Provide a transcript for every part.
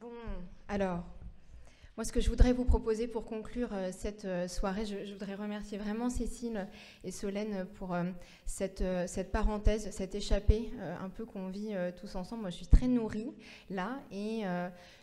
Bon, alors, moi, ce que je voudrais vous proposer pour conclure cette soirée, je voudrais remercier vraiment Cécile et Solène pour cette parenthèse, cette échappée un peu qu'on vit tous ensemble. Moi, je suis très nourrie là et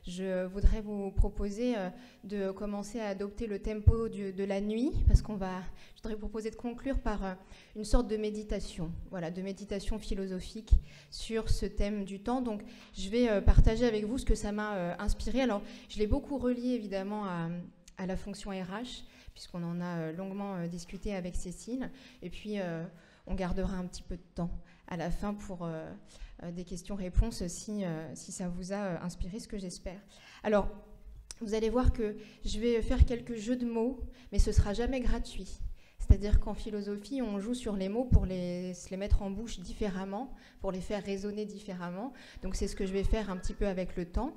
je voudrais vous proposer de commencer à adopter le tempo de la nuit parce je voudrais vous proposer de conclure par une sorte de méditation, voilà, de méditation philosophique sur ce thème du temps. Donc, je vais partager avec vous ce que ça m'a inspiré. Alors, je l'ai beaucoup relié évidemment à la fonction RH, puisqu'on en a longuement discuté avec Cécile. Et puis, on gardera un petit peu de temps à la fin pour des questions-réponses si ça vous a inspiré, ce que j'espère. Alors, vous allez voir que je vais faire quelques jeux de mots, mais ce ne sera jamais gratuit. C'est-à-dire qu'en philosophie, on joue sur les mots pour se les mettre en bouche différemment, pour les faire résonner différemment. Donc c'est ce que je vais faire un petit peu avec le temps.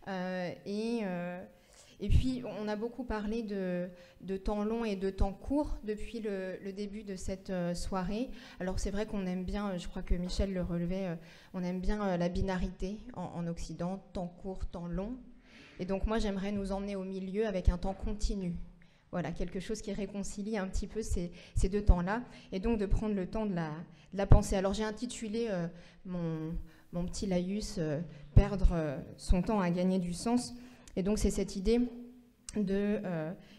Et puis, on a beaucoup parlé de temps long et de temps court depuis le début de cette soirée. Alors c'est vrai qu'on aime bien, je crois que Michel le relevait, on aime bien la binarité en Occident, temps court, temps long. Et donc moi, j'aimerais nous emmener au milieu avec un temps continu. Voilà, quelque chose qui réconcilie un petit peu ces deux temps-là, et donc de prendre le temps de la pensée. Alors j'ai intitulé mon petit laïus « Perdre son temps à gagner du sens ». Et donc c'est cette idée de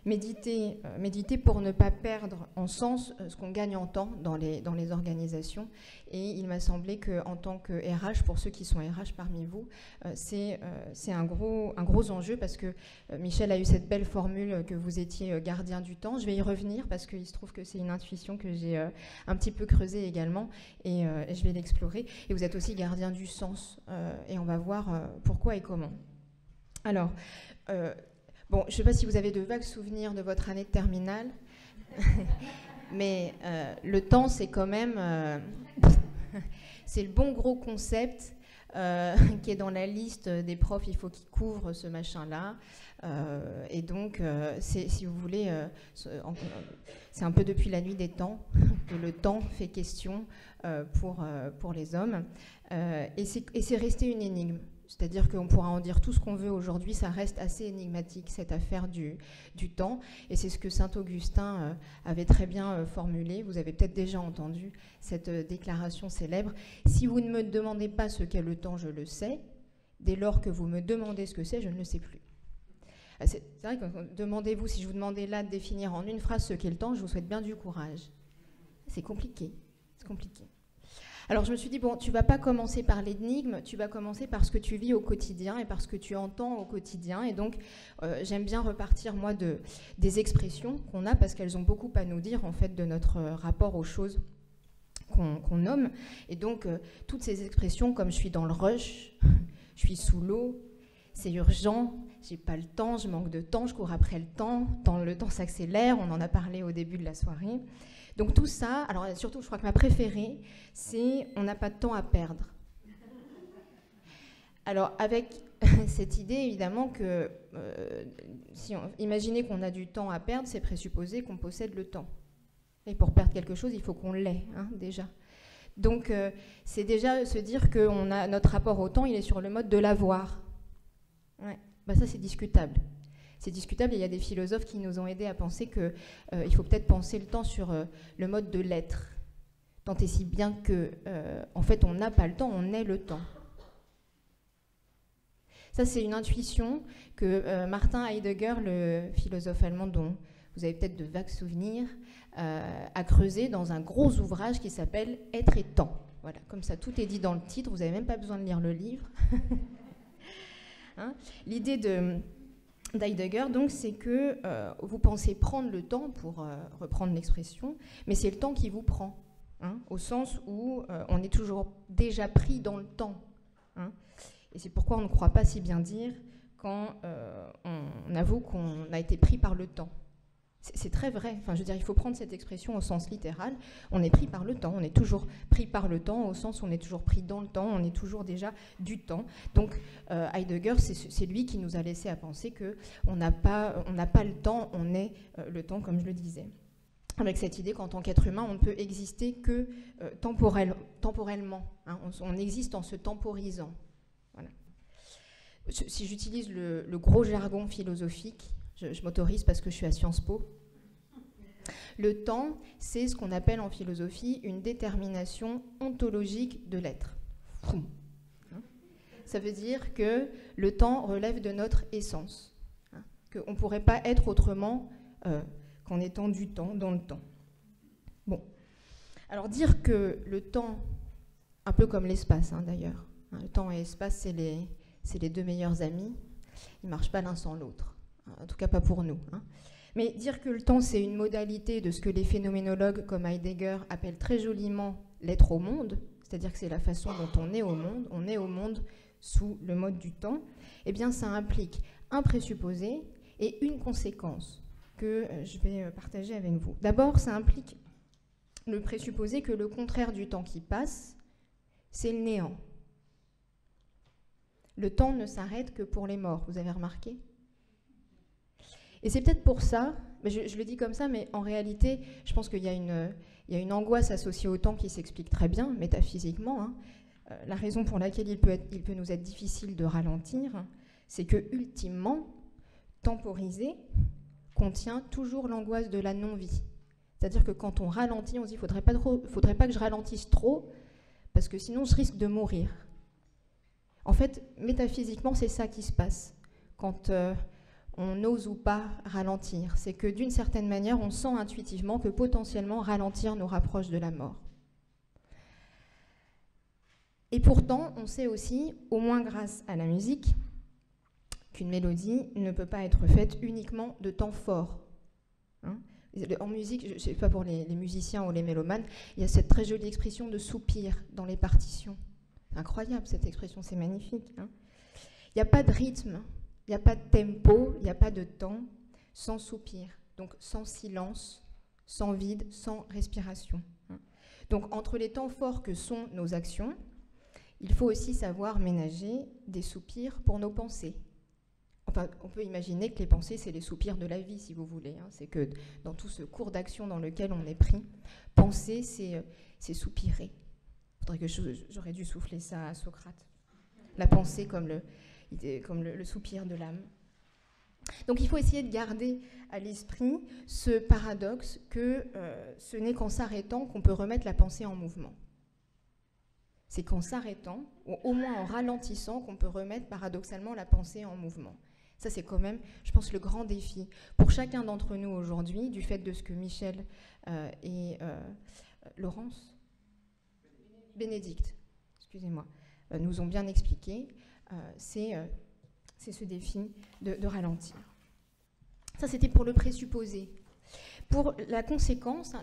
méditer pour ne pas perdre en sens ce qu'on gagne en temps dans les organisations. Et il m'a semblé qu'en tant que RH, pour ceux qui sont RH parmi vous, c'est un gros enjeu parce que Michel a eu cette belle formule que vous étiez gardien du temps. Je vais y revenir parce qu'il se trouve que c'est une intuition que j'ai un petit peu creusée également et je vais l'explorer. Et vous êtes aussi gardien du sens et on va voir pourquoi et comment. Alors, bon, je ne sais pas si vous avez de vagues souvenirs de votre année de terminale, mais le temps, c'est quand même... c'est le bon gros concept qui est dans la liste des profs, il faut qu'ils couvrent ce machin-là. Et donc, si vous voulez, c'est un peu depuis la nuit des temps que le temps fait question pour les hommes. Et c'est resté une énigme. C'est-à-dire qu'on pourra en dire tout ce qu'on veut aujourd'hui, ça reste assez énigmatique, cette affaire du temps. Et c'est ce que saint Augustin avait très bien formulé. Vous avez peut-être déjà entendu cette déclaration célèbre. Si vous ne me demandez pas ce qu'est le temps, je le sais. Dès lors que vous me demandez ce que c'est, je ne le sais plus. C'est vrai que demandez-vous, si je vous demandais là de définir en une phrase ce qu'est le temps, je vous souhaite bien du courage. C'est compliqué, c'est compliqué. Alors je me suis dit, bon, tu ne vas pas commencer par l'énigme, tu vas commencer par ce que tu vis au quotidien et par ce que tu entends au quotidien. Et donc, j'aime bien repartir, moi, des expressions qu'on a parce qu'elles ont beaucoup à nous dire, en fait, de notre rapport aux choses qu'on nomme. Et donc, toutes ces expressions, comme je suis dans le rush, je suis sous l'eau, c'est urgent, j'ai pas le temps, je manque de temps, je cours après le temps s'accélère, on en a parlé au début de la soirée. Donc tout ça, alors surtout je crois que ma préférée, c'est on n'a pas de temps à perdre. Alors avec cette idée évidemment que, imaginez qu'on a du temps à perdre, c'est présupposer qu'on possède le temps. Et pour perdre quelque chose, il faut qu'on l'ait, hein, déjà. Donc c'est déjà se dire que notre rapport au temps, il est sur le mode de l'avoir. Ouais. Bah ça c'est discutable. C'est discutable et il y a des philosophes qui nous ont aidés à penser qu'il faut peut-être penser le temps sur le mode de l'être. Tant et si bien que, en fait, on n'a pas le temps, on est le temps. Ça, c'est une intuition que Martin Heidegger, le philosophe allemand dont vous avez peut-être de vagues souvenirs, a creusé dans un gros ouvrage qui s'appelle « Être et temps ». Voilà, comme ça, tout est dit dans le titre, vous n'avez même pas besoin de lire le livre. Hein, l'idée d'Heidegger, donc, c'est que vous pensez prendre le temps, pour reprendre l'expression, mais c'est le temps qui vous prend, hein, au sens où on est toujours déjà pris dans le temps. Hein, et c'est pourquoi on ne croit pas si bien dire quand on avoue qu'on a été pris par le temps. C'est très vrai. Enfin, je veux dire, il faut prendre cette expression au sens littéral. On est pris par le temps. On est toujours pris par le temps, au sens où on est toujours pris dans le temps. On est toujours déjà du temps. Donc, Heidegger, c'est lui qui nous a laissé à penser qu'on n'a pas le temps, on est le temps, comme je le disais. Avec cette idée qu'en tant qu'être humain, on ne peut exister que temporellement. Hein, on existe en se temporisant. Voilà. Si j'utilise le gros jargon philosophique, je m'autorise parce que je suis à Sciences Po, le temps, c'est ce qu'on appelle en philosophie une détermination ontologique de l'être. Ça veut dire que le temps relève de notre essence, qu'on ne pourrait pas être autrement qu'en étant du temps, dans le temps. Bon. Alors dire que le temps, un peu comme l'espace d'ailleurs, le temps et l'espace, c'est les deux meilleurs amis, ils ne marchent pas l'un sans l'autre, en tout cas pas pour nous. Mais dire que le temps, c'est une modalité de ce que les phénoménologues comme Heidegger appellent très joliment l'être au monde, c'est-à-dire que c'est la façon dont on est au monde sous le mode du temps, eh bien ça implique un présupposé et une conséquence que je vais partager avec vous. D'abord, ça implique le présupposé que le contraire du temps qui passe, c'est le néant. Le temps ne s'arrête que pour les morts, vous avez remarqué ? Et c'est peut-être pour ça, je le dis comme ça, mais en réalité, je pense qu'il y a une angoisse associée au temps qui s'explique très bien, métaphysiquement. La raison pour laquelle il peut nous être difficile de ralentir, c'est que, ultimement, temporiser contient toujours l'angoisse de la non-vie. C'est-à-dire que quand on ralentit, on se dit faudrait pas que je ralentisse trop, parce que sinon je risque de mourir. En fait, métaphysiquement, c'est ça qui se passe quand on n'ose ou pas ralentir. C'est que d'une certaine manière, on sent intuitivement que potentiellement ralentir nous rapproche de la mort. Et pourtant, on sait aussi, au moins grâce à la musique, qu'une mélodie ne peut pas être faite uniquement de temps forts. En musique, je ne sais pas pour les musiciens ou les mélomanes, il y a cette très jolie expression de soupir dans les partitions. C'est incroyable cette expression, c'est magnifique. Il n'y a pas de rythme, il n'y a pas de tempo, il n'y a pas de temps sans soupir, donc sans silence, sans vide, sans respiration. Donc entre les temps forts que sont nos actions, il faut aussi savoir ménager des soupirs pour nos pensées. Enfin, on peut imaginer que les pensées, c'est les soupirs de la vie, si vous voulez. C'est que dans tout ce cours d'action dans lequel on est pris, penser, c'est soupirer. J'aurais dû souffler ça à Socrate. La pensée comme le soupir de l'âme. Donc il faut essayer de garder à l'esprit ce paradoxe que ce n'est qu'en s'arrêtant qu'on peut remettre la pensée en mouvement. C'est qu'en s'arrêtant, ou au moins en ralentissant, qu'on peut remettre paradoxalement la pensée en mouvement. Ça, c'est quand même, je pense, le grand défi pour chacun d'entre nous aujourd'hui, du fait de ce que Michel et Laurence, Bénédicte, excusez-moi, nous ont bien expliqué, c'est ce défi de ralentir. Ça, c'était pour le présupposé. Pour la conséquence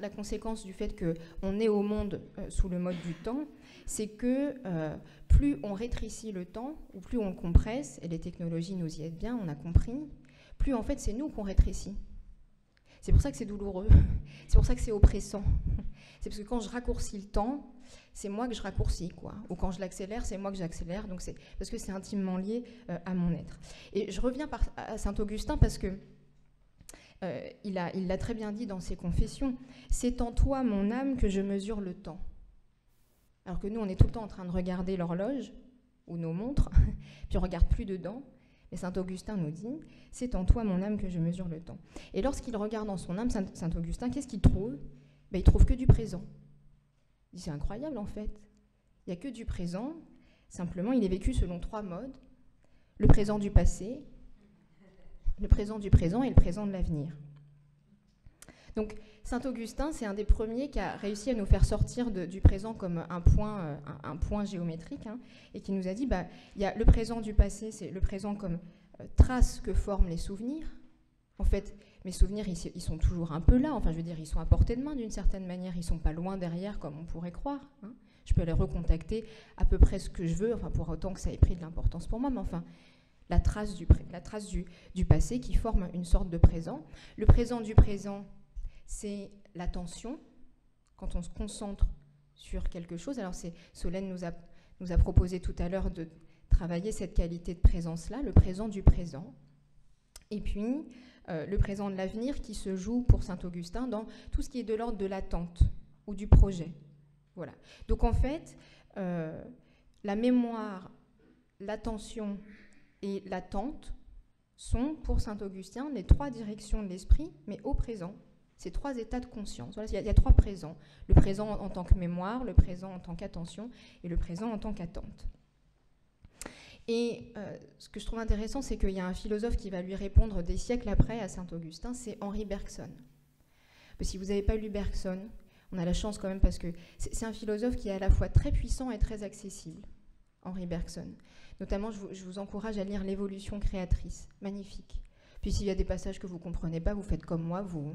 du fait qu'on est au monde sous le mode du temps, c'est que plus on rétrécit le temps, ou plus on le compresse, et les technologies nous y aident bien, on a compris, plus en fait c'est nous qu'on rétrécit. C'est pour ça que c'est douloureux, c'est pour ça que c'est oppressant. C'est parce que quand je raccourcis le temps, c'est moi que je raccourcis, quoi. Ou quand je l'accélère, c'est moi que j'accélère, donc c'est parce que c'est intimement lié à mon être. Et je reviens à Saint-Augustin parce que il l'a très bien dit dans ses confessions, c'est en toi, mon âme, que je mesure le temps. Alors que nous, on est tout le temps en train de regarder l'horloge ou nos montres, puis on ne regarde plus dedans. Et Saint-Augustin nous dit, c'est en toi, mon âme, que je mesure le temps. Et lorsqu'il regarde dans son âme, Saint-Augustin, qu'est-ce qu'il trouve ? Il trouve que du présent. Il dit, c'est incroyable en fait. Il n'y a que du présent. Simplement, il est vécu selon 3 modes. Le présent du passé, le présent du présent et le présent de l'avenir. Donc, Saint-Augustin, c'est un des premiers qui a réussi à nous faire sortir du présent comme un point géométrique, et qui nous a dit, il y a le présent du passé, c'est le présent comme trace que forment les souvenirs. En fait, mes souvenirs, ils sont toujours un peu là, enfin, je veux dire, ils sont à portée de main d'une certaine manière, ils ne sont pas loin derrière comme on pourrait croire. Je peux les recontacter à peu près ce que je veux, enfin, pour autant que ça ait pris de l'importance pour moi, mais enfin, la trace du passé qui forme une sorte de présent. Le présent du présent, c'est l'attention, quand on se concentre sur quelque chose. Alors, Solène nous a proposé tout à l'heure de travailler cette qualité de présence-là, le présent du présent. Et puis, le présent de l'avenir qui se joue pour Saint-Augustin dans tout ce qui est de l'ordre de l'attente ou du projet. Voilà. Donc, en fait, la mémoire, l'attention Et l'attente sont, pour Saint-Augustin, les 3 directions de l'esprit, mais au présent. Ces 3 états de conscience. Voilà, il y a 3 présents. Le présent en tant que mémoire, le présent en tant qu'attention, et le présent en tant qu'attente. Et ce que je trouve intéressant, c'est qu'il y a un philosophe qui va lui répondre des siècles après à Saint-Augustin, c'est Henri Bergson. Si vous n'avez pas lu Bergson, on a la chance quand même parce que c'est un philosophe qui est à la fois très puissant et très accessible, Henri Bergson. Notamment, je vous encourage à lire L'évolution créatrice, magnifique. Puis s'il y a des passages que vous ne comprenez pas, vous faites comme moi, vous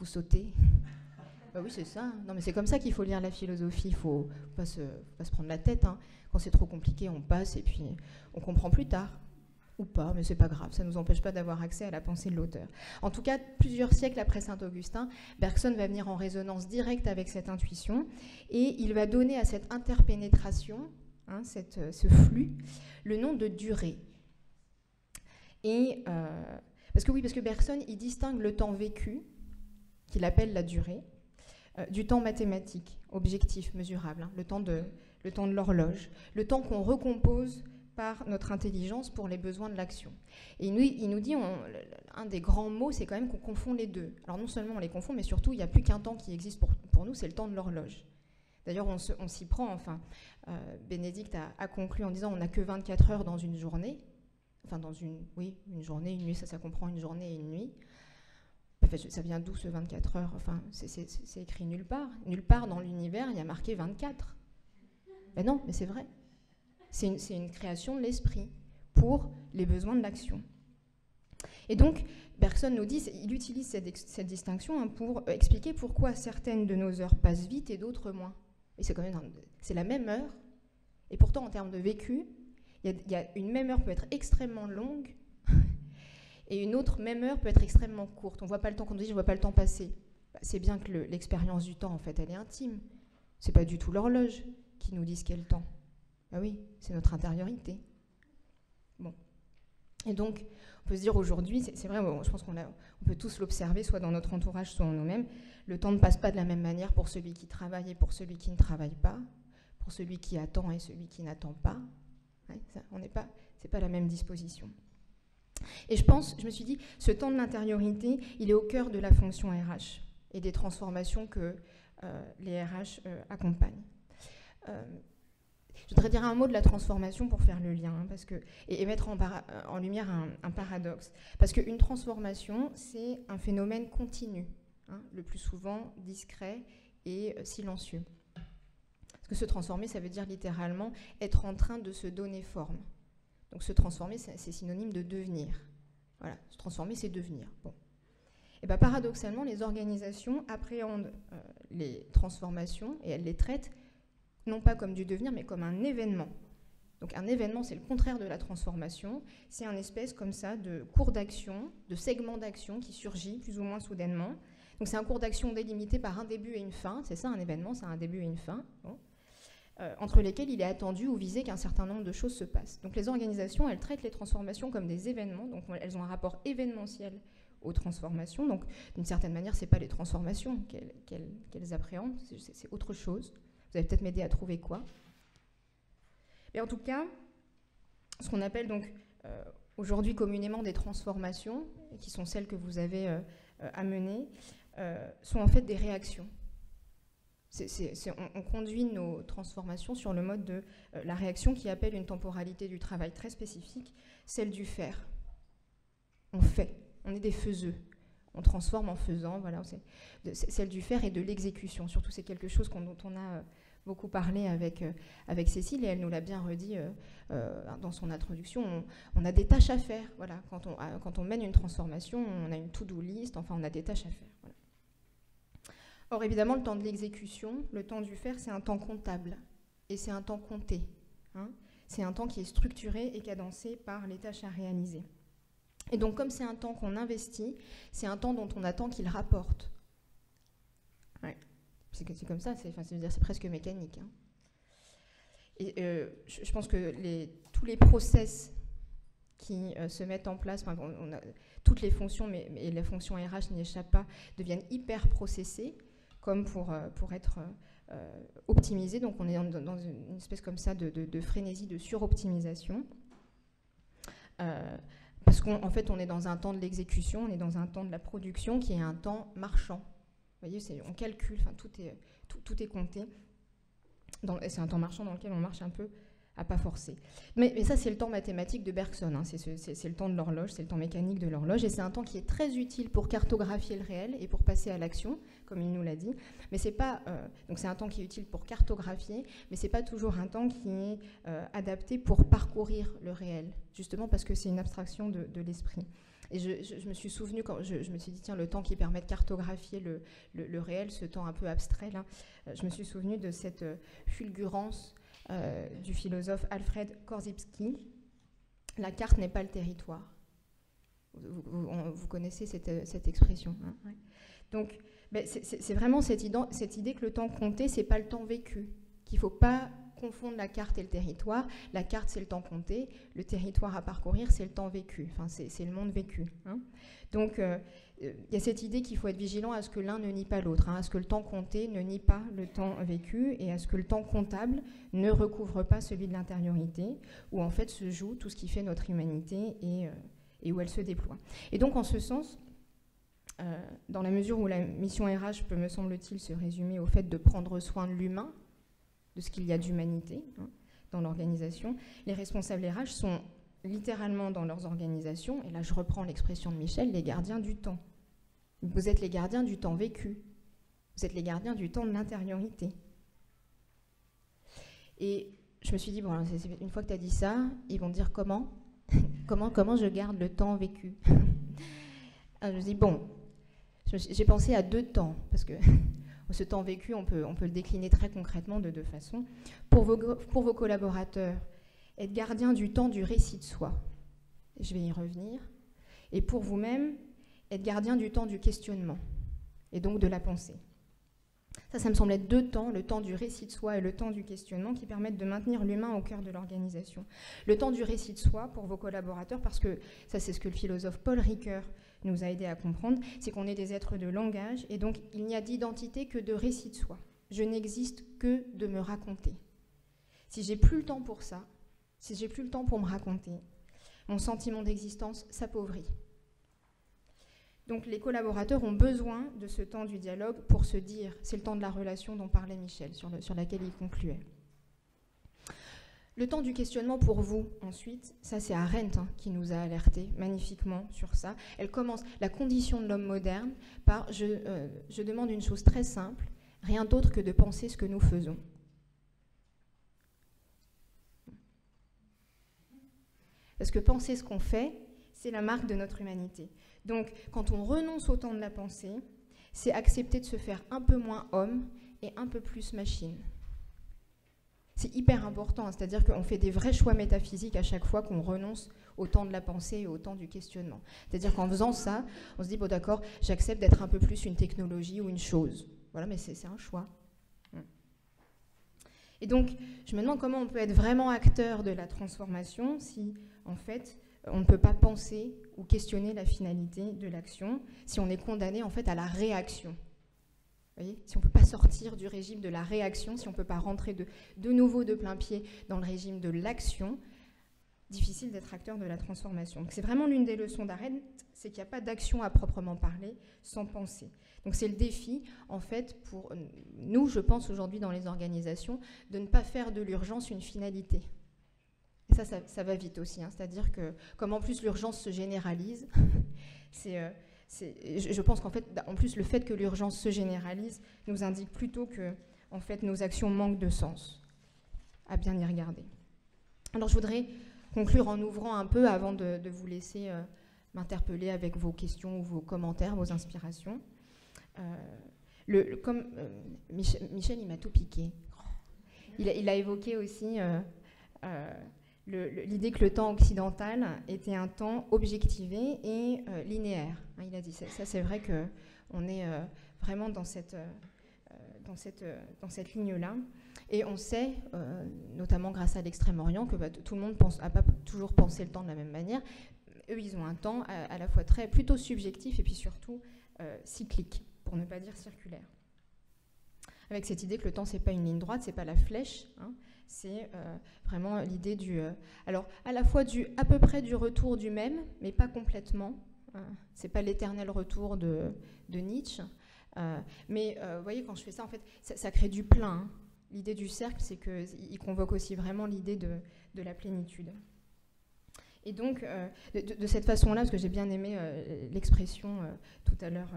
sautez. Bah oui, c'est ça. Non, mais c'est comme ça qu'il faut lire la philosophie. Il ne faut pas se prendre la tête. Hein. Quand c'est trop compliqué, on passe et puis on comprend plus tard. Ou pas, mais c'est pas grave. Ça ne nous empêche pas d'avoir accès à la pensée de l'auteur. En tout cas, plusieurs siècles après Saint-Augustin, Bergson va venir en résonance directe avec cette intuition et il va donner à cette interpénétration, hein, ce flux, le nom de durée. Et parce que Bergson, il distingue le temps vécu, qu'il appelle la durée, du temps mathématique, objectif, mesurable, hein, le temps de l'horloge, le temps qu'on recompose par notre intelligence pour les besoins de l'action. Et il nous dit, un des grands mots, c'est quand même qu'on confond les deux. Alors non seulement on les confond, mais surtout, il n'y a plus qu'un temps qui existe pour nous, c'est le temps de l'horloge. D'ailleurs, on s'y prend, enfin, Bénédicte a conclu en disant on n'a que 24 heures dans une journée, enfin une journée, une nuit, ça comprend une journée et une nuit. En fait, ça vient d'où ce 24 heures? Enfin, c'est écrit nulle part. Nulle part dans l'univers, il y a marqué 24. Ben non, mais c'est vrai. C'est une création de l'esprit pour les besoins de l'action. Et donc, Bergson nous dit, il utilise cette distinction, hein, pour expliquer pourquoi certaines de nos heures passent vite et d'autres moins. Et c'est la même heure, et pourtant en termes de vécu, une même heure peut être extrêmement longue, et une autre même heure peut être extrêmement courte. On ne voit pas le temps, quand on dit je ne vois pas le temps passer. C'est bien que l'expérience du temps, en fait, elle est intime. Ce n'est pas du tout l'horloge qui nous dit ce qu'est le temps. Ah oui, c'est notre intériorité. Bon. Et donc, on peut se dire aujourd'hui, c'est vrai, je pense on peut tous l'observer, soit dans notre entourage, soit en nous-mêmes, le temps ne passe pas de la même manière pour celui qui travaille et pour celui qui ne travaille pas, pour celui qui attend et celui qui n'attend pas. Ouais, c'est pas la même disposition. Et je me suis dit, ce temps de l'intériorité, il est au cœur de la fonction RH et des transformations que les RH accompagnent. Je voudrais dire un mot de la transformation pour faire le lien, hein, et mettre en lumière un paradoxe. Parce qu'une transformation, c'est un phénomène continu, hein, le plus souvent discret et silencieux. Parce que se transformer, ça veut dire littéralement être en train de se donner forme. Donc se transformer, c'est synonyme de devenir. Voilà, se transformer, c'est devenir. Bon. Et bien, paradoxalement, les organisations appréhendent les transformations et elles les traitent non pas comme du devenir, mais comme un événement. Donc un événement, c'est le contraire de la transformation. C'est un espèce comme ça de cours d'action, de segment d'action qui surgit plus ou moins soudainement. Donc c'est un cours d'action délimité par un début et une fin. C'est ça un événement, c'est un début et une fin. Bon. Entre lesquels il est attendu ou visé qu'un certain nombre de choses se passent. Donc les organisations, elles traitent les transformations comme des événements, donc elles ont un rapport événementiel aux transformations. Donc d'une certaine manière, ce n'est pas les transformations qu'elles appréhendent, c'est autre chose. Vous allez peut-être m'aider à trouver quoi. Et en tout cas, ce qu'on appelle donc aujourd'hui communément des transformations, qui sont celles que vous avez à mener, sont en fait des réactions. On conduit nos transformations sur le mode de la réaction qui appelle une temporalité du travail très spécifique, celle du faire. On fait, on est des faiseux, on transforme en faisant, voilà, celle du faire et de l'exécution. Surtout, c'est quelque chose dont on a beaucoup parlé avec Cécile, et elle nous l'a bien redit dans son introduction. On a des tâches à faire, voilà. Quand on mène une transformation, on a une to-do list, enfin, on a des tâches à faire, voilà. Or, évidemment, le temps de l'exécution, le temps du faire, c'est un temps comptable. Et c'est un temps compté. Hein. C'est un temps qui est structuré et cadencé par les tâches à réaliser. Et donc, comme c'est un temps qu'on investit, c'est un temps dont on attend qu'il rapporte. Ouais. C'est comme ça, c'est presque mécanique. Hein. Et je pense que tous les process qui se mettent en place, toutes les fonctions, mais la fonction RH n'y échappe pas, deviennent hyper processées, comme pour être optimisé. Donc on est dans une espèce comme ça de frénésie de suroptimisation. Parce qu'en fait, on est dans un temps de l'exécution, on est dans un temps de la production qui est un temps marchand. Vous voyez, on calcule, tout est compté. C'est un temps marchand dans lequel on marche un peu à pas forcer. Mais ça, c'est le temps mathématique de Bergson. Hein. C'est le temps de l'horloge, c'est le temps mécanique de l'horloge. Et c'est un temps qui est très utile pour cartographier le réel et pour passer à l'action, comme il nous l'a dit. Mais c'est pas, donc c'est un temps qui est utile pour cartographier, mais c'est pas toujours un temps qui est adapté pour parcourir le réel, justement parce que c'est une abstraction de l'esprit. Et je me suis souvenu, quand je me suis dit, tiens, le temps qui permet de cartographier le réel, ce temps un peu abstrait, là, je me suis souvenu de cette fulgurance du philosophe Alfred Korzybski. La carte n'est pas le territoire. Vous connaissez cette expression. Hein, ouais. Donc, c'est vraiment cette idée que le temps compté, c'est pas le temps vécu, qu'il ne faut pas confondre la carte et le territoire. La carte, c'est le temps compté. Le territoire à parcourir, c'est le temps vécu. Enfin, c'est le monde vécu. Hein. Donc, il y a cette idée qu'il faut être vigilant à ce que l'un ne nie pas l'autre, hein, à ce que le temps compté ne nie pas le temps vécu et à ce que le temps comptable ne recouvre pas celui de l'intériorité, où en fait se joue tout ce qui fait notre humanité et où elle se déploie. Et donc, en ce sens, dans la mesure où la mission RH peut, me semble-t-il, se résumer au fait de prendre soin de l'humain, de ce qu'il y a d'humanité hein, dans l'organisation, les responsables RH sont littéralement dans leurs organisations, et là je reprends l'expression de Michel, les gardiens du temps. Vous êtes les gardiens du temps vécu, vous êtes les gardiens du temps de l'intériorité. Et je me suis dit, bon, une fois que tu as dit ça, ils vont dire comment comment je garde le temps vécu. Alors, je me suis dit, bon, j'ai pensé à 2 temps, parce que ce temps vécu, on peut le décliner très concrètement de 2 façons. Pour vos collaborateurs, être gardien du temps du récit de soi. Je vais y revenir. Et pour vous-même, être gardien du temps du questionnement, et donc de la pensée. Ça me semble être 2 temps, le temps du récit de soi et le temps du questionnement, qui permettent de maintenir l'humain au cœur de l'organisation. Le temps du récit de soi pour vos collaborateurs, parce que ça c'est ce que le philosophe Paul Ricoeur nous a aidé à comprendre, c'est qu'on est des êtres de langage, et donc il n'y a d'identité que de récit de soi. Je n'existe que de me raconter. Si j'ai plus le temps pour ça, si j'ai plus le temps pour me raconter, mon sentiment d'existence s'appauvrit. Donc les collaborateurs ont besoin de ce temps du dialogue pour se dire, c'est le temps de la relation dont parlait Michel, sur laquelle il concluait. Le temps du questionnement pour vous, ensuite, ça c'est Arendt hein, qui nous a alertés magnifiquement sur ça. Elle commence la condition de l'homme moderne par je demande une chose très simple, rien d'autre que de penser ce que nous faisons. Parce que penser ce qu'on fait, c'est la marque de notre humanité. Donc, quand on renonce au temps de la pensée, c'est accepter de se faire un peu moins homme et un peu plus machine. C'est hyper important, hein, c'est-à-dire qu'on fait des vrais choix métaphysiques à chaque fois qu'on renonce au temps de la pensée et au temps du questionnement. C'est-à-dire qu'en faisant ça, on se dit, bon d'accord, j'accepte d'être un peu plus une technologie ou une chose. Voilà, mais c'est un choix. Et donc, je me demande comment on peut être vraiment acteur de la transformation si, en fait, on ne peut pas penser ou questionner la finalité de l'action, si on est condamné, en fait, à la réaction. Vous voyez, si on ne peut pas sortir du régime de la réaction, si on ne peut pas rentrer de nouveau de plein pied dans le régime de l'action, difficile d'être acteur de la transformation. Donc c'est vraiment l'une des leçons d'Arendt, c'est qu'il n'y a pas d'action à proprement parler sans penser. Donc c'est le défi, en fait, pour nous, je pense aujourd'hui dans les organisations, de ne pas faire de l'urgence une finalité. Et ça va vite aussi, hein, c'est-à-dire que comme en plus l'urgence se généralise, je pense qu'en fait, en plus, le fait que l'urgence se généralise nous indique plutôt que, en fait, nos actions manquent de sens, à bien y regarder. Alors, je voudrais conclure en ouvrant un peu, avant de vous laisser m'interpeller avec vos questions ou vos commentaires, vos inspirations. Michel, il m'a tout piqué. Il a évoqué aussi l'idée que le temps occidental était un temps objectivé et linéaire. Hein, il a dit ça c'est vrai qu'on est vraiment dans cette ligne-là. Et on sait, notamment grâce à l'Extrême-Orient, que tout le monde n'a pas toujours pensé le temps de la même manière. Eux, ils ont un temps à la fois plutôt subjectif et puis surtout cyclique, pour ne pas dire circulaire. avec cette idée que le temps, c'est pas une ligne droite, c'est pas la flèche, hein, c'est vraiment l'idée du... alors, à la fois à peu près du retour du même, mais pas complètement. C'est pas l'éternel retour de Nietzsche. Mais vous voyez, quand je fais ça, en fait, ça crée du plein. Hein. L'idée du cercle, c'est qu'il convoque aussi vraiment l'idée de la plénitude. Et donc, de cette façon-là, parce que j'ai bien aimé l'expression tout à l'heure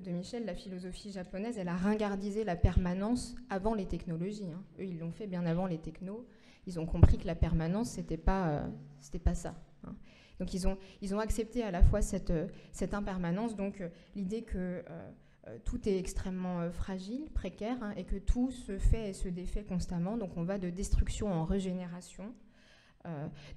de Michel, la philosophie japonaise, elle a ringardisé la permanence avant les technologies. Hein. Eux, ils l'ont fait bien avant les technos. Ils ont compris que la permanence, c'était pas ça. Hein. Donc, ils ont accepté à la fois cette impermanence, donc l'idée que tout est extrêmement fragile, précaire, hein, et que tout se fait et se défait constamment. Donc, on va de destruction en régénération.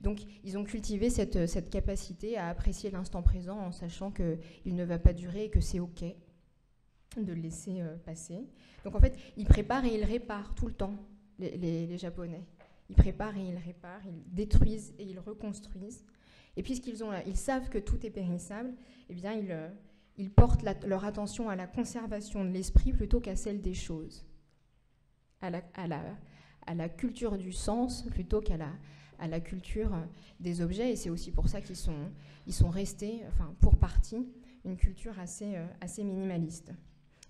Donc, ils ont cultivé cette capacité à apprécier l'instant présent en sachant qu'il ne va pas durer et que c'est OK de le laisser passer. Donc, en fait, ils préparent et ils réparent tout le temps, les Japonais. Ils préparent et ils réparent, ils détruisent et ils reconstruisent. Et puisqu'ils savent que tout est périssable, eh bien, ils portent leur attention à la conservation de l'esprit plutôt qu'à celle des choses, à la culture du sens plutôt qu'à la culture des objets. Et c'est aussi pour ça qu'ils sont restés, enfin, pour partie, une culture assez minimaliste.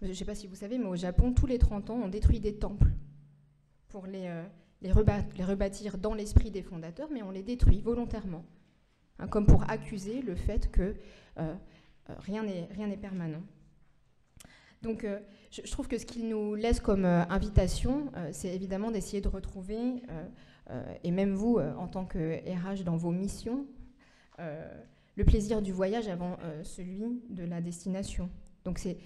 Je ne sais pas si vous savez, mais au Japon, tous les 30 ans, on détruit des temples pour les rebâtir dans l'esprit des fondateurs, mais on les détruit volontairement, hein, comme pour accuser le fait que rien n'est permanent. Donc, je trouve que ce qu'il nous laisse comme invitation, c'est évidemment d'essayer de retrouver, et même vous, en tant que RH dans vos missions, le plaisir du voyage avant celui de la destination. Donc, c'est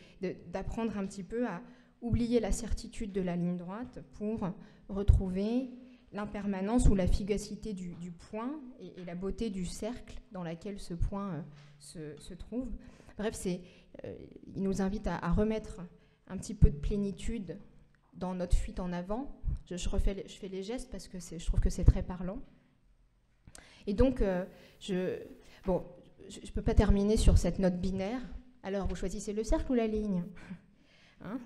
d'apprendre un petit peu à oublier la certitude de la ligne droite pour retrouver l'impermanence ou la fugacité du point et la beauté du cercle dans laquelle ce point se trouve. Bref, il nous invite à remettre un petit peu de plénitude dans notre fuite en avant. Je fais les gestes parce que je trouve que c'est très parlant. Et donc, je ne peux pas terminer sur cette note binaire. Alors, vous choisissez le cercle ou la ligne, hein?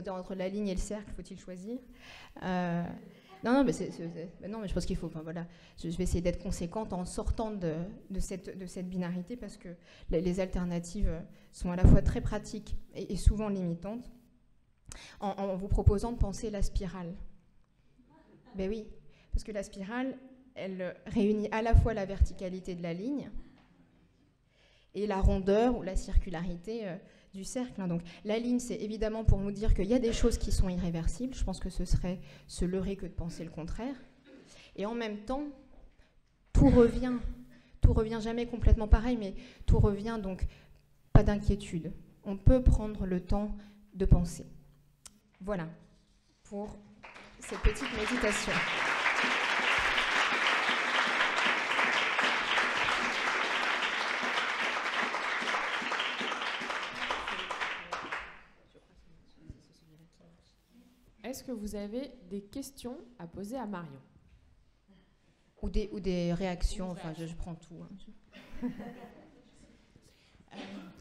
Entre la ligne et le cercle, faut-il choisir? Non, mais je pense qu'il faut. Enfin, voilà, je vais essayer d'être conséquente en sortant de cette binarité parce que les alternatives sont à la fois très pratiques et souvent limitantes. En vous proposant de penser la spirale. Ben oui, parce que la spirale, elle réunit à la fois la verticalité de la ligne et la rondeur ou la circularité du cercle. Donc la ligne, c'est évidemment pour nous dire qu'il y a des choses qui sont irréversibles. Je pense que ce serait se leurrer que de penser le contraire. Et en même temps, tout revient jamais complètement pareil, mais tout revient, donc pas d'inquiétude. On peut prendre le temps de penser. Voilà pour cette petite méditation. Est-ce que vous avez des questions à poser à Marion ? Ou des réactions, enfin je prends tout. Hein.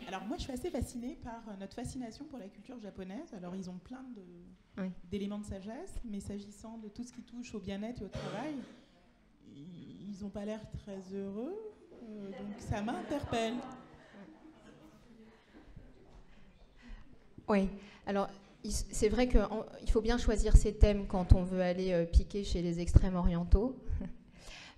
Alors moi je suis assez fascinée par notre fascination pour la culture japonaise. Alors ils ont plein d'éléments de sagesse, mais s'agissant de tout ce qui touche au bien-être et au travail, ils n'ont pas l'air très heureux, donc ça m'interpelle. Oui, alors c'est vrai qu'il faut bien choisir ses thèmes quand on veut aller piquer chez les extrêmes orientaux.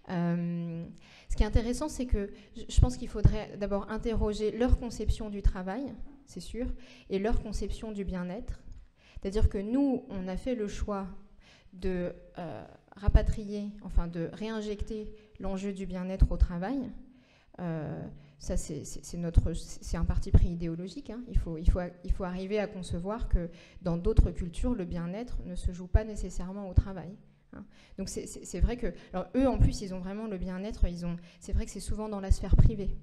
Ce qui est intéressant, c'est que je pense qu'il faudrait d'abord interroger leur conception du travail, c'est sûr, et leur conception du bien-être. C'est-à-dire que nous, on a fait le choix de rapatrier, enfin de réinjecter l'enjeu du bien-être au travail. Ça, c'est un parti pris idéologique. Hein. Il faut arriver à concevoir que dans d'autres cultures, le bien-être ne se joue pas nécessairement au travail. Hein. Donc c'est vrai que, alors eux en plus, ils ont vraiment le bien-être. C'est vrai que c'est souvent dans la sphère privée.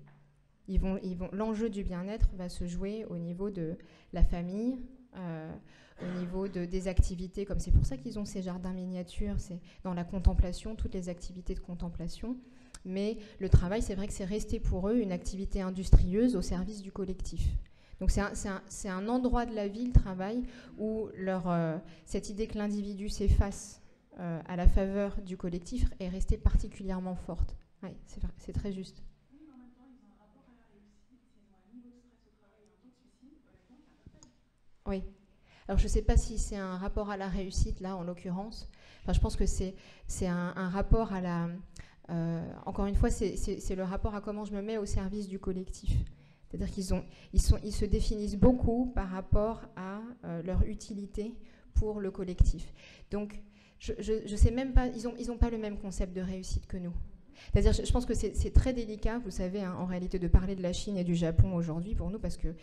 L'enjeu du bien-être va se jouer au niveau de la famille, au niveau des activités. Comme c'est pour ça qu'ils ont ces jardins miniatures. C'est dans la contemplation, toutes les activités de contemplation. Mais le travail, c'est vrai que c'est resté pour eux une activité industrieuse au service du collectif. Donc c'est un endroit de la vie, le travail, où cette idée que l'individu s'efface à la faveur du collectif est restée particulièrement forte. Oui, c'est très juste. Oui, mais en même temps, ils ont un rapport à la réussite, ils ont un niveau de stress au travail et un taux de suicide, honnêtement, c'est interpelle. Oui. Alors je ne sais pas si c'est un rapport à la réussite, là, en l'occurrence. Enfin, je pense que c'est un rapport à la... encore une fois, c'est le rapport à comment je me mets au service du collectif. C'est-à-dire qu'ils se définissent beaucoup par rapport à leur utilité pour le collectif. Donc, je sais même pas, ils n'ont pas le même concept de réussite que nous. C'est-à-dire, je pense que c'est très délicat, vous savez, hein, en réalité, de parler de la Chine et du Japon aujourd'hui pour nous, parce que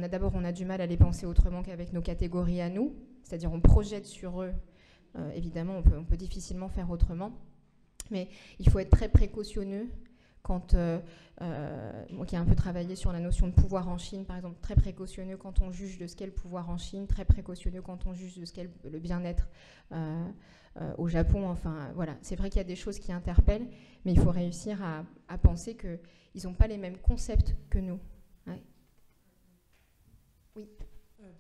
d'abord, on a du mal à les penser autrement qu'avec nos catégories à nous. C'est-à-dire, on projette sur eux. Évidemment, on peut difficilement faire autrement. Mais il faut être très précautionneux quand, moi qui ai un peu travaillé sur la notion de pouvoir en Chine, par exemple, très précautionneux quand on juge de ce qu'est le pouvoir en Chine, très précautionneux quand on juge de ce qu'est le bien-être au Japon. Enfin, voilà, c'est vrai qu'il y a des choses qui interpellent, mais il faut réussir à penser qu'ils n'ont pas les mêmes concepts que nous. Ouais. Oui.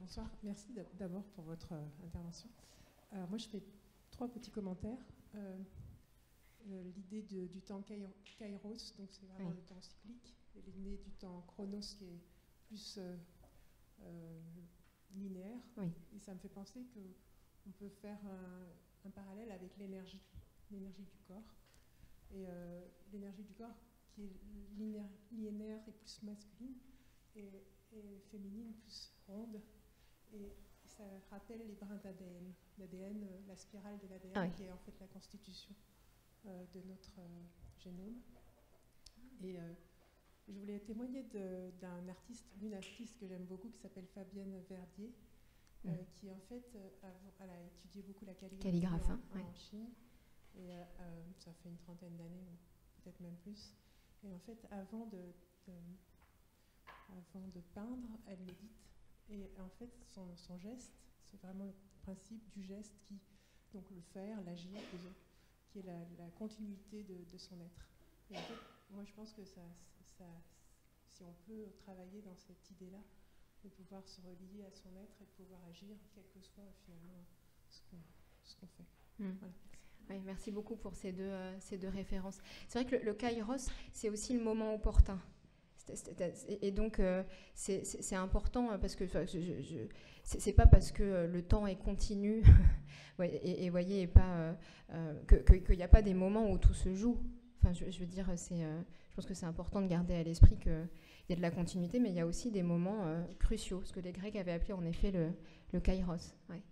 Bonsoir, merci d'abord pour votre intervention. Alors moi, je fais 3 petits commentaires. L'idée du temps kairos, donc c'est vraiment le temps cyclique, et l'idée du temps chronos qui est plus linéaire. Oui. Et ça me fait penser qu'on peut faire un parallèle avec l'énergie du corps. Et l'énergie du corps qui est linéaire et plus masculine, et féminine plus ronde. Et ça rappelle les brins d'ADN. L'ADN, la spirale de l'ADN, qui est en fait la constitution de notre génome. Et je voulais témoigner d'une artiste que j'aime beaucoup, qui s'appelle Fabienne Verdier, qui en fait, elle a étudié beaucoup la calligraphie en Chine, et ça fait une 30aine d'années, peut-être même plus. Et en fait, avant de peindre, elle médite. Et en fait, son geste, c'est vraiment le principe du geste donc le faire, l'agir, qui est la continuité de son être. Et en fait, moi je pense que si on peut travailler dans cette idée-là, de pouvoir se relier à son être et de pouvoir agir, quel que soit finalement ce qu'on fait. Voilà. Oui, merci beaucoup pour ces deux références. C'est vrai que le kairos, c'est aussi le moment opportun. Et donc, c'est important parce que c'est pas parce que le temps est continu et voyez, et pas qu'il n'y a pas des moments où tout se joue. Enfin, je veux dire, je pense que c'est important de garder à l'esprit qu'il y a de la continuité, mais il y a aussi des moments cruciaux, ce que les Grecs avaient appelé en effet le kairos. Ouais.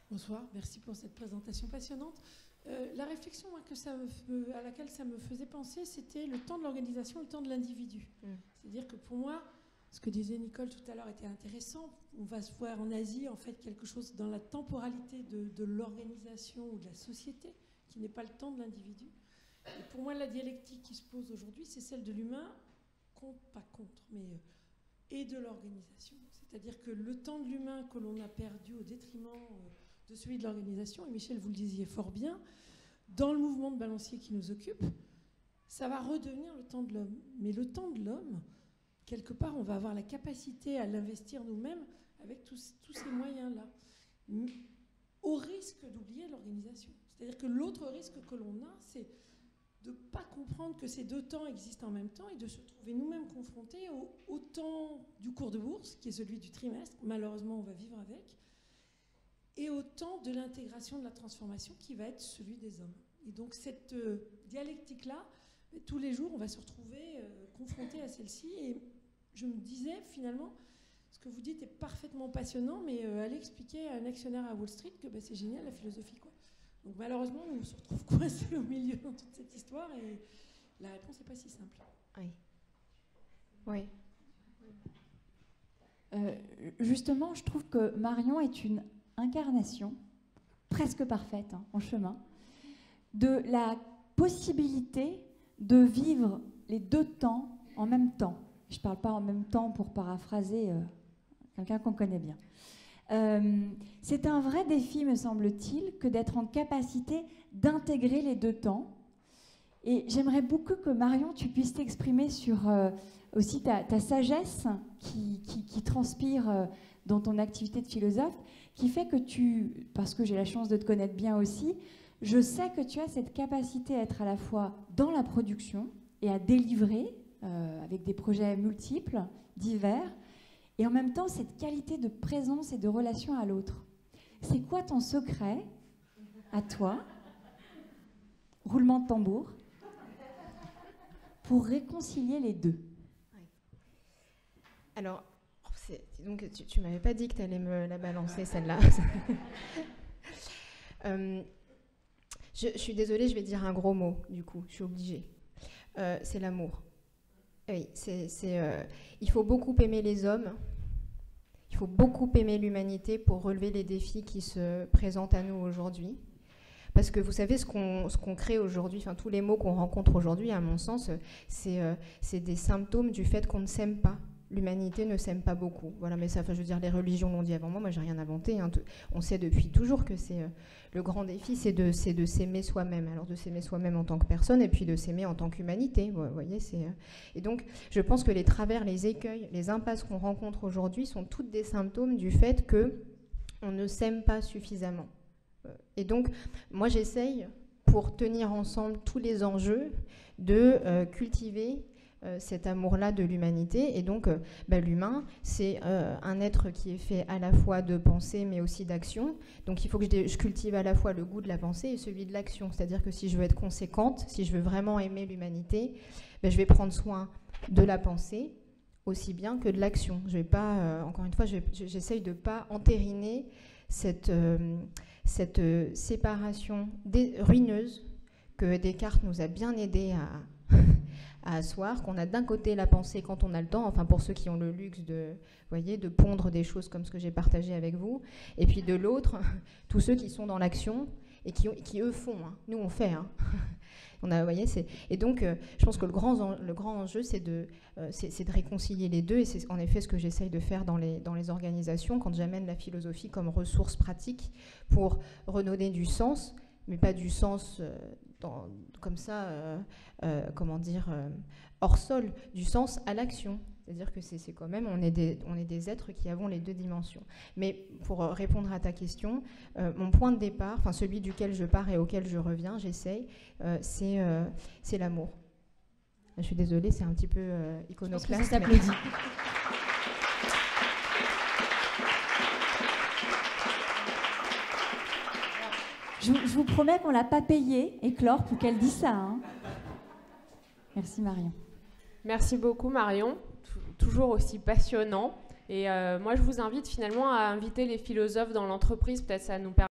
Bonsoir, merci pour cette présentation passionnante. La réflexion à laquelle ça me faisait penser, c'était le temps de l'organisation, le temps de l'individu. C'est-à-dire que pour moi, ce que disait Nicole tout à l'heure était intéressant. On va se voir en Asie, en fait, quelque chose dans la temporalité de l'organisation ou de la société, qui n'est pas le temps de l'individu. Et pour moi, la dialectique qui se pose aujourd'hui, c'est celle de l'humain, pas contre, mais et de l'organisation. C'est-à-dire que le temps de l'humain que l'on a perdu au détriment de celui de l'organisation, et Michel, vous le disiez fort bien, dans le mouvement de balancier qui nous occupe, ça va redevenir le temps de l'homme. Mais le temps de l'homme, quelque part, on va avoir la capacité à l'investir nous-mêmes avec tous ces moyens-là, au risque d'oublier l'organisation. C'est-à-dire que l'autre risque que l'on a, c'est de ne pas comprendre que ces deux temps existent en même temps et de se trouver nous-mêmes confrontés au temps du cours de bourse, qui est celui du trimestre, malheureusement on va vivre avec, et au temps de l'intégration de la transformation qui va être celui des hommes. Et donc cette dialectique-là, tous les jours on va se retrouver confrontés à celle-ci, et je me disais finalement, ce que vous dites est parfaitement passionnant, mais allez expliquer à un actionnaire à Wall Street que c'est génial la philosophie, quoi. Donc malheureusement, on se retrouve coincé au milieu dans toute cette histoire et la réponse n'est pas si simple. Oui. Justement, je trouve que Marion est une incarnation presque parfaite, en chemin, de la possibilité de vivre les deux temps en même temps. Je ne parle pas en même temps pour paraphraser quelqu'un qu'on connaît bien. C'est un vrai défi, me semble-t-il, que d'être en capacité d'intégrer les deux temps. Et j'aimerais beaucoup que Marion, tu puisses t'exprimer sur aussi ta sagesse qui transpire dans ton activité de philosophe, qui fait que parce que j'ai la chance de te connaître bien aussi, je sais que tu as cette capacité à être à la fois dans la production et à délivrer avec des projets multiples, divers, et en même temps cette qualité de présence et de relation à l'autre. C'est quoi ton secret à toi, roulement de tambour, pour réconcilier les deux? Alors, donc tu m'avais pas dit que tu allais me la balancer celle-là. Je suis désolée, je vais dire un gros mot, du coup, je suis obligée. C'est l'amour. Oui, il faut beaucoup aimer les hommes, il faut beaucoup aimer l'humanité pour relever les défis qui se présentent à nous aujourd'hui. Parce que vous savez, ce qu'on crée aujourd'hui, enfin tous les mots qu'on rencontre aujourd'hui, à mon sens, c'est des symptômes du fait qu'on ne s'aime pas. L'humanité ne s'aime pas beaucoup. Voilà, mais ça, enfin, je veux dire, les religions l'ont dit avant moi. Moi, j'ai rien inventé. Hein. On sait depuis toujours que c'est le grand défi, c'est de s'aimer soi-même. Alors de s'aimer soi-même en tant que personne, et puis de s'aimer en tant qu'humanité. Vous voyez, et donc, je pense que les travers, les écueils, les impasses qu'on rencontre aujourd'hui sont toutes des symptômes du fait que on ne s'aime pas suffisamment. Et donc, moi, j'essaye, pour tenir ensemble tous les enjeux, de cultiver cet amour-là de l'humanité. Et donc, l'humain, c'est un être qui est fait à la fois de pensée, mais aussi d'action. Donc, il faut que je cultive à la fois le goût de la pensée et celui de l'action. C'est-à-dire que si je veux être conséquente, si je veux vraiment aimer l'humanité, je vais prendre soin de la pensée aussi bien que de l'action. Je vais pas, encore une fois, j'essaye de ne pas entériner cette séparation ruineuse que Descartes nous a bien aidé à asseoir, qu'on a d'un côté la pensée quand on a le temps, enfin pour ceux qui ont le luxe de pondre des choses comme ce que j'ai partagé avec vous, et puis de l'autre, tous ceux qui sont dans l'action et qui eux font. Hein. Nous, on fait. Hein. Et donc, je pense que le grand enjeu, c'est de réconcilier les deux, et c'est en effet ce que j'essaye de faire dans les organisations, quand j'amène la philosophie comme ressource pratique pour redonner du sens, mais pas du sens comme ça, hors sol, du sens à l'action. C'est-à-dire que c'est quand même, on est des êtres qui avons les deux dimensions. Mais pour répondre à ta question, mon point de départ, enfin celui duquel je pars et auquel je reviens, j'essaye, c'est l'amour. Je suis désolée, c'est un petit peu iconoclaste. Ça s'applaudit. Je vous promets qu'on ne l'a pas payée, Éclore, pour qu'elle dise ça. Hein. Merci Marion. Merci beaucoup Marion, toujours aussi passionnant. Et moi je vous invite finalement à inviter les philosophes dans l'entreprise, peut-être ça nous permet